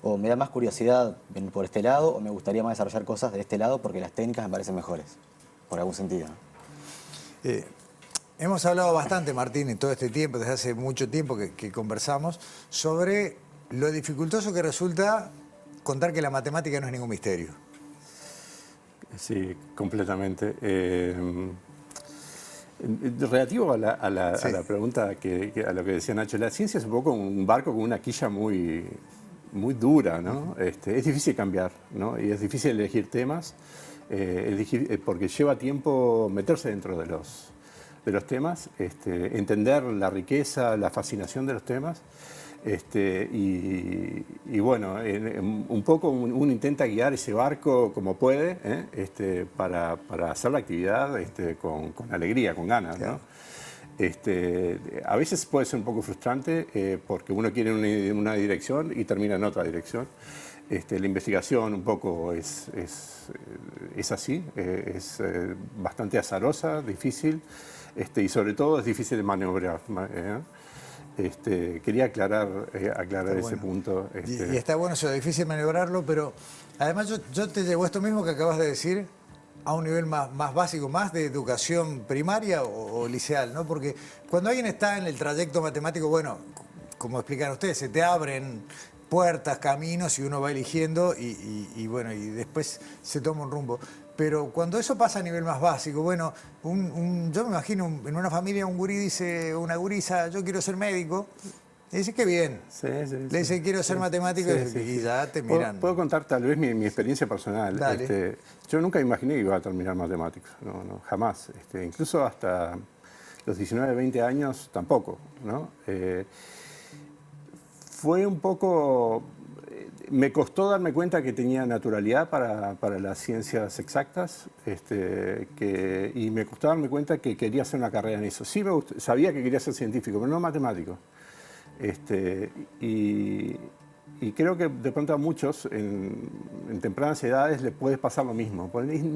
o me da más curiosidad venir por este lado, o me gustaría más desarrollar cosas de este lado porque las técnicas me parecen mejores, por algún sentido, ¿no? Hemos hablado bastante, Martín, en todo este tiempo, desde hace mucho tiempo que conversamos, sobre lo dificultoso que resulta contar que la matemática no es ningún misterio. Sí, completamente. Relativo a la pregunta, a lo que decía Nacho, la ciencia es un poco un barco con una quilla muy dura, ¿no? Es difícil cambiar, ¿no? Y es difícil elegir temas, porque lleva tiempo meterse dentro de los temas, entender la riqueza, la fascinación de los temas. Y bueno, un poco uno intenta guiar ese barco como puede, para hacer la actividad con alegría, con ganas, ¿no? A veces puede ser un poco frustrante porque uno quiere una dirección y termina en otra dirección. La investigación un poco es así, es bastante azarosa, difícil, y sobre todo es difícil de maniobrar. Quería aclarar ese punto. Y está bueno, eso, difícil maniobrarlo, pero además yo te llevo esto mismo que acabas de decir a un nivel más básico, más de educación primaria o liceal, ¿no? Porque cuando alguien está en el trayecto matemático, bueno, como explican ustedes, se te abren puertas, caminos y uno va eligiendo y bueno, y después se toma un rumbo. Pero cuando eso pasa a nivel más básico, bueno, yo me imagino en una familia un gurí dice, una gurisa, yo quiero ser médico. Y dice, qué bien. Le dice, quiero ser matemático y ya te miran. Puedo contar tal vez mi experiencia personal. Yo nunca imaginé que iba a terminar matemáticos, no, jamás. Incluso hasta los 19, 20 años tampoco, ¿no? Fue un poco... Me costó darme cuenta que tenía naturalidad para las ciencias exactas y me costó darme cuenta que quería hacer una carrera en eso. Sí, sabía que quería ser científico, pero no matemático. Y creo que de pronto a muchos en tempranas edades les puede pasar lo mismo.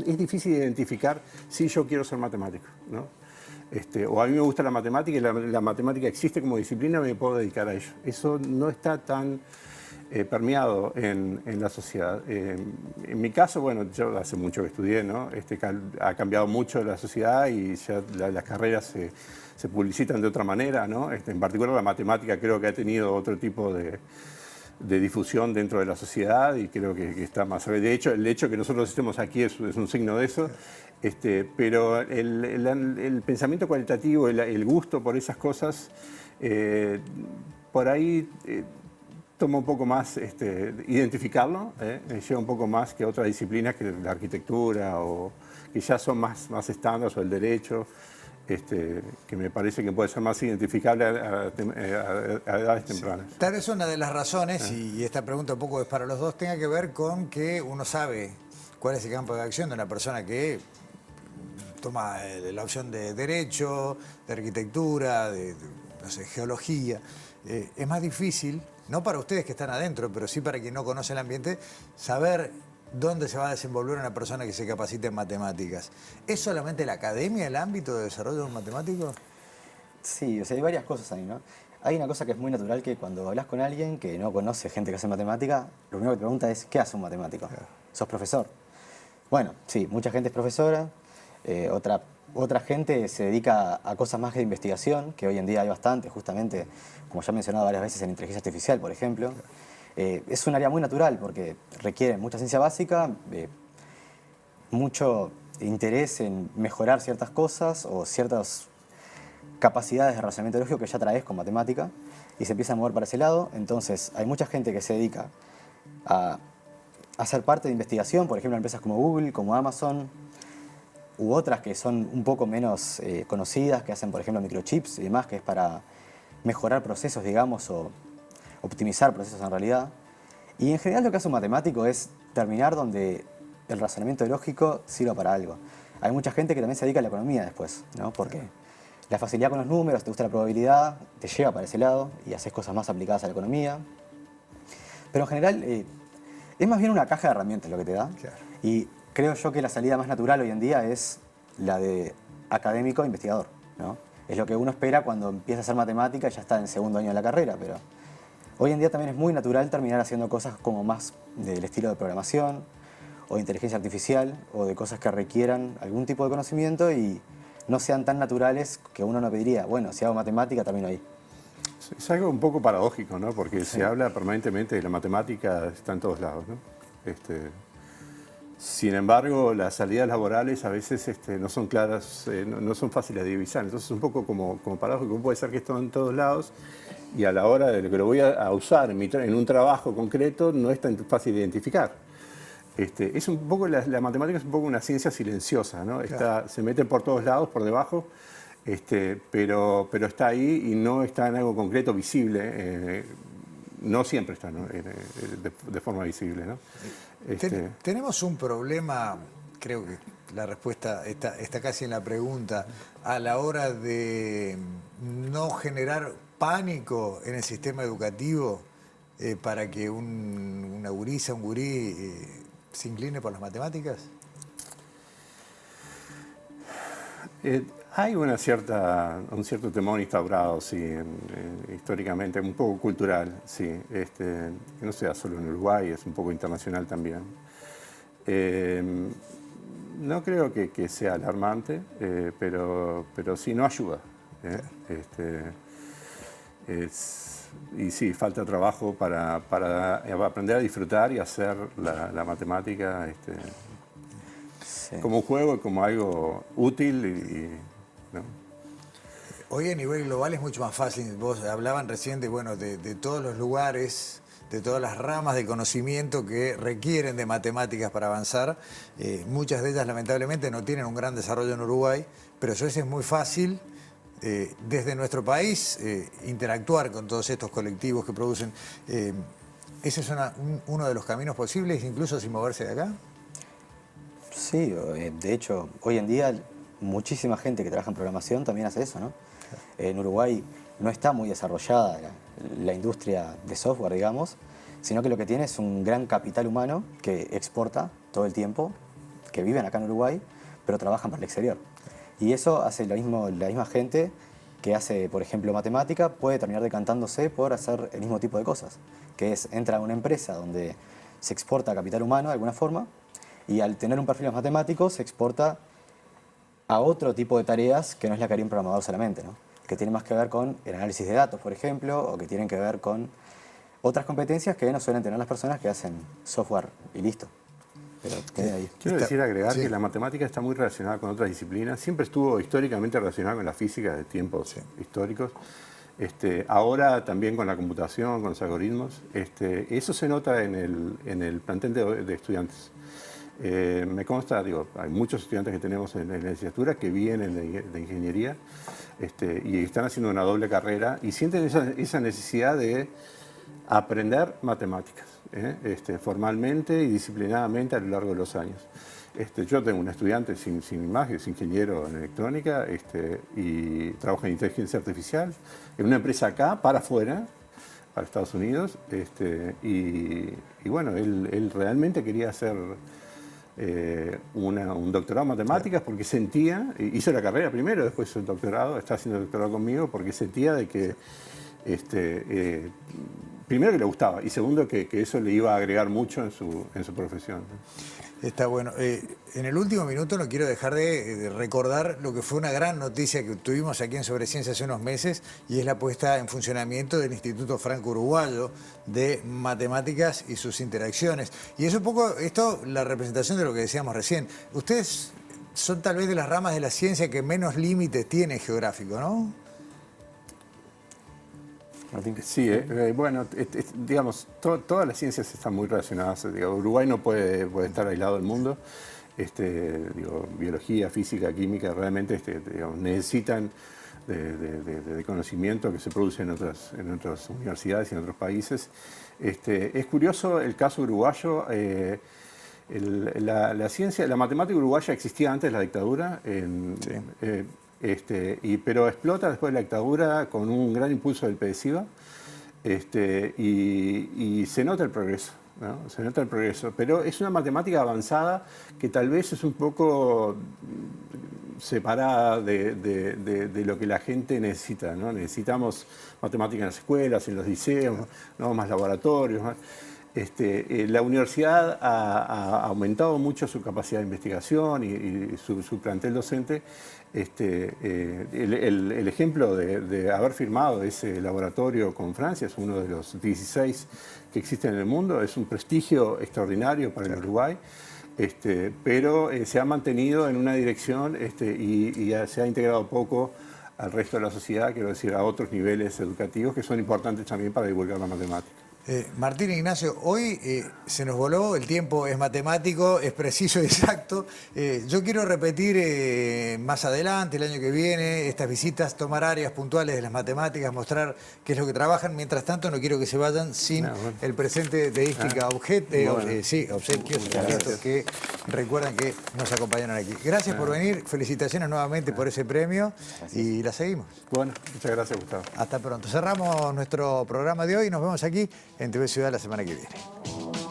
Es difícil identificar si yo quiero ser matemático, ¿no? O a mí me gusta la matemática y la matemática existe como disciplina, me puedo dedicar a ello. Eso no está tan permeado en la sociedad. En mi caso, bueno, yo hace mucho que estudié, ¿no? Ha cambiado mucho la sociedad y ya las carreras se publicitan de otra manera, ¿no? En particular la matemática creo que ha tenido otro tipo de difusión dentro de la sociedad y creo que está más... De hecho, el hecho que nosotros estemos aquí es un signo de eso, pero el pensamiento cualitativo, el gusto por esas cosas, por ahí... toma un poco más identificarlo, lleva un poco más que otras disciplinas que la arquitectura o que ya son más estándares o el derecho, que me parece que puede ser más identificable a edades tempranas. Tal vez una de las razones, y esta pregunta un poco es para los dos, tenga que ver con que uno sabe cuál es el campo de acción de una persona que toma la opción de derecho, de arquitectura, de no sé, geología. Es más difícil, no para ustedes que están adentro, pero sí para quien no conoce el ambiente, saber dónde se va a desenvolver una persona que se capacite en matemáticas. ¿Es solamente la academia el ámbito de desarrollo de un matemático? Sí, o sea, hay varias cosas ahí, ¿no? Hay una cosa que es muy natural, que cuando hablas con alguien que no conoce gente que hace matemática, lo primero que te pregunta es, ¿qué hace un matemático? ¿Sos profesor? Bueno, sí, mucha gente es profesora, otra gente se dedica a cosas más de investigación, que hoy en día hay bastante, justamente, como ya he mencionado varias veces, en inteligencia artificial, por ejemplo. Es un área muy natural porque requiere mucha ciencia básica, mucho interés en mejorar ciertas cosas o ciertas capacidades de razonamiento lógico que ya traes con matemática y se empieza a mover para ese lado. Entonces, hay mucha gente que se dedica a hacer parte de investigación, por ejemplo, empresas como Google, como Amazon, u otras que son un poco menos conocidas, que hacen, por ejemplo, microchips y demás, que es para mejorar procesos, digamos, o optimizar procesos en realidad. Y en general lo que hace un matemático es terminar donde el razonamiento lógico sirva para algo. Hay mucha gente que también se dedica a la economía después, ¿no? Porque la facilidad con los números, te gusta la probabilidad, te lleva para ese lado y haces cosas más aplicadas a la economía. Pero en general es más bien una caja de herramientas lo que te da. Claro. Y creo yo que la salida más natural hoy en día es la de académico-investigador, ¿no? Es lo que uno espera cuando empieza a hacer matemática y ya está en segundo año de la carrera, pero hoy en día también es muy natural terminar haciendo cosas como más del estilo de programación o de inteligencia artificial o de cosas que requieran algún tipo de conocimiento y no sean tan naturales que uno no pediría, bueno, si hago matemática termino ahí. Es algo un poco paradójico, ¿no? Porque se habla permanentemente de la matemática, está en todos lados, ¿no? Sin embargo, las salidas laborales a veces no son claras, no son fáciles de divisar. Entonces, un poco como paradójico, puede ser que esto en todos lados y a la hora de lo que lo voy a usar en un trabajo concreto no es tan fácil de identificar. Es un poco, la matemática es un poco una ciencia silenciosa, ¿no? Claro. Se mete por todos lados, por debajo, pero está ahí y no está en algo concreto, visible. No siempre está, ¿no? de forma visible, ¿no? Tenemos un problema, creo que la respuesta está casi en la pregunta, a la hora de no generar pánico en el sistema educativo para que una gurisa, un gurí se incline por las matemáticas. Hay un cierto temor instaurado, sí, históricamente, un poco cultural, sí, que no sea solo en Uruguay, es un poco internacional también. No creo que sea alarmante, pero sí no ayuda. Y sí, falta trabajo para aprender a disfrutar y hacer la matemática. como un juego, como algo útil ¿no? Hoy a nivel global es mucho más fácil. Vos hablaban recién de todos los lugares, de todas las ramas de conocimiento que requieren de matemáticas para avanzar. Muchas de ellas lamentablemente no tienen un gran desarrollo en Uruguay, pero eso es muy fácil desde nuestro país interactuar con todos estos colectivos que producen. ¿Ese es uno de los caminos posibles, incluso sin moverse de acá? Sí, de hecho, hoy en día muchísima gente que trabaja en programación también hace eso, ¿no? En Uruguay no está muy desarrollada la industria de software, digamos, sino que lo que tiene es un gran capital humano que exporta todo el tiempo, que viven acá en Uruguay, pero trabajan para el exterior. Y eso hace lo mismo, la misma gente que hace, por ejemplo, matemática, puede terminar decantándose por hacer el mismo tipo de cosas, que es, entra a una empresa donde se exporta capital humano de alguna forma, y al tener un perfil matemático se exporta a otro tipo de tareas que no es la que haría un programador solamente, ¿no? Que tienen más que ver con el análisis de datos, por ejemplo, o que tienen que ver con otras competencias que no suelen tener las personas que hacen software y listo. Pero ahí. Quiero agregar que la matemática está muy relacionada con otras disciplinas. Siempre estuvo históricamente relacionada con la física de tiempos históricos. Ahora también con la computación, con los algoritmos. Eso se nota en el plantel de estudiantes. Me consta, hay muchos estudiantes que tenemos en la licenciatura que vienen de ingeniería y están haciendo una doble carrera y sienten esa necesidad de aprender matemáticas formalmente y disciplinadamente a lo largo de los años. Yo tengo un estudiante sin más, es ingeniero en electrónica y trabaja en inteligencia artificial en una empresa acá, para afuera, para Estados Unidos, y bueno, él realmente quería hacer un doctorado en matemáticas porque sentía, hizo la carrera primero, después hizo el doctorado, está haciendo el doctorado conmigo porque sentía de que primero que le gustaba y segundo que eso le iba a agregar mucho en su profesión. Está bueno. En el último minuto no quiero dejar de recordar lo que fue una gran noticia que tuvimos aquí en Sobre Ciencia hace unos meses, y es la puesta en funcionamiento del Instituto Franco-Uruguayo de Matemáticas y sus interacciones. Y es un poco esto la representación de lo que decíamos recién. Ustedes son tal vez de las ramas de la ciencia que menos límites tiene geográfico, ¿no? Sí, bueno, digamos, todas las ciencias están muy relacionadas. Uruguay no puede estar aislado del mundo. Biología, física, química, realmente necesitan de conocimiento que se produce en otras universidades y en otros países. Es curioso el caso uruguayo. La ciencia, la matemática uruguaya existía antes de la dictadura. Pero explota después de la dictadura con un gran impulso del PDCIVA y se nota el progreso, ¿no? Se nota el progreso, pero es una matemática avanzada que tal vez es un poco separada de lo que la gente necesita, ¿no? Necesitamos matemática en las escuelas, en los liceos, ¿no? Más laboratorios, más. La universidad ha aumentado mucho su capacidad de investigación y su plantel docente. El ejemplo de haber firmado ese laboratorio con Francia, es uno de los 16 que existen en el mundo, es un prestigio extraordinario para el Uruguay, pero se ha mantenido en una dirección y se ha integrado poco al resto de la sociedad, quiero decir, a otros niveles educativos que son importantes también para divulgar la matemática. Martín Ignacio, hoy se nos voló, el tiempo es matemático, es preciso y exacto. Yo quiero repetir más adelante, el año que viene, estas visitas, tomar áreas puntuales de las matemáticas, mostrar qué es lo que trabajan. Mientras tanto, no quiero que se vayan sin el presente de Ística obsequios que recuerdan que nos acompañaron aquí. Gracias por venir, felicitaciones nuevamente por ese premio. Gracias. Y la seguimos. Bueno, muchas gracias, Gustavo. Hasta pronto. Cerramos nuestro programa de hoy y nos vemos aquí en TV Ciudad la semana que viene.